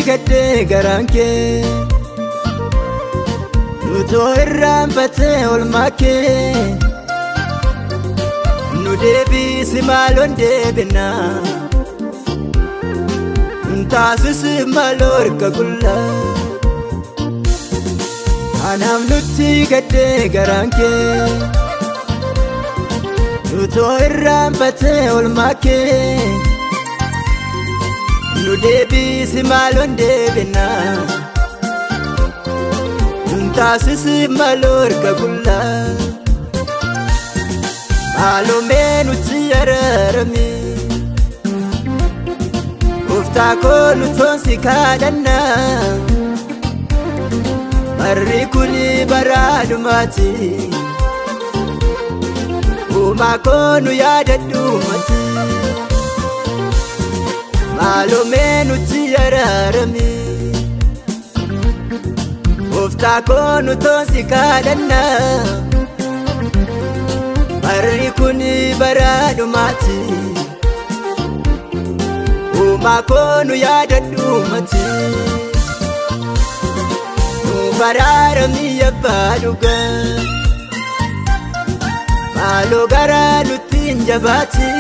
gadde garanke nuto irrambate olmake nu debi simalon debina ntasis malor kagulla anam nuti gadde garanke nuto irrambate olmake nu debi simalon debina ntasis malor kagulla malo menu tiyararami ufta konu tonsi kadana marri kuli baradu mati uma konu yadadu mati malo menu tiyararami ufta konu tonsi kadana marri kuni baradu mati uma konu yadadu mati bararami yabaduga malo garanu tinjabati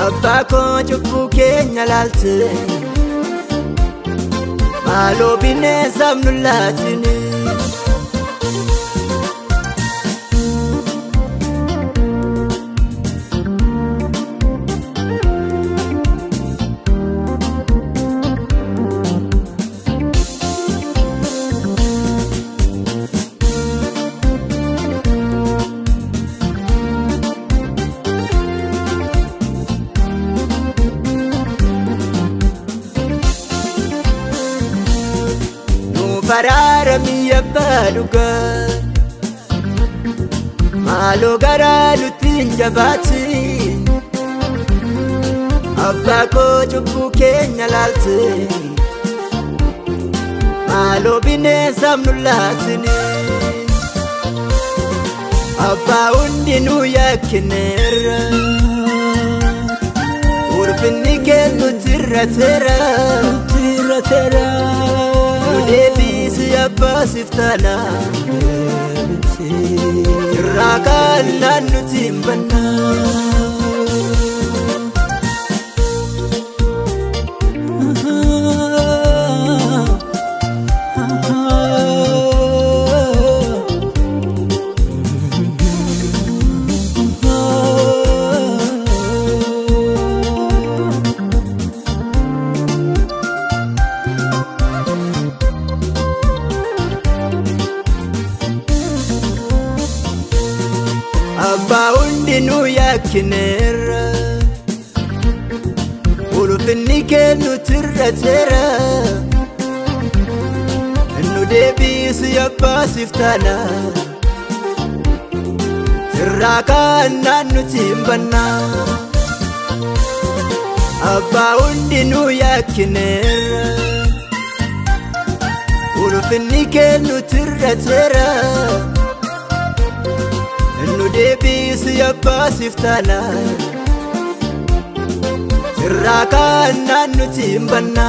abba ko chukku kenya lalte malo bine samnulatini bararami yabaduga malo garanu tinjabati abba ko chukku kenya lalte malo bine samnulatini abba undinu yakinera urfinni kenu tirratera debi siyabba siftana rakan nanu timbana abba undinu yakinera ulfinni kenu tirratera nu debi siyabba siftana rakan nanu timbana abba undinu yakinera ulfinni kenu tirratera nu debi siyabba siftana rakan nanu timbana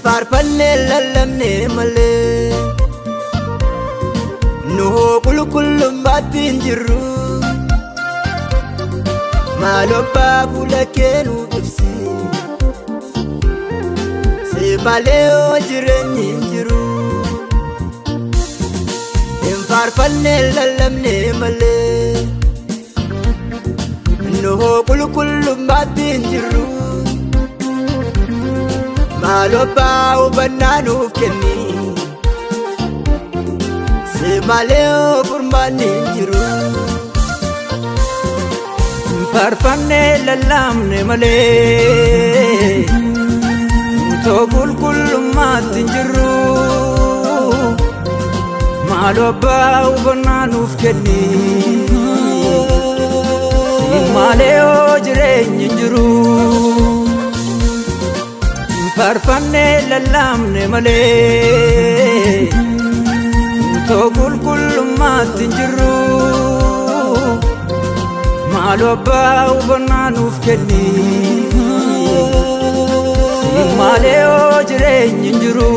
farfanne lallamne male no kulkullum batin jiru malo babu lakenu bifsi se baleo jireni jiru farfanne lallamne male no kulkullum batin jiru malo bao bananu kenni se maleo furmani jiru farfanne lallamne male to kulkullum qulqullummaatti hin jirru maaloo abbaa hubannaa nuuf kenni siin malee hoo jireenyi hin jiru faarfannee lallaamne malee utoo qulqullummaatti hin jirru maaloo abbaa hubannaa nuuf kenni siin malee hoo jireenyi hin jiru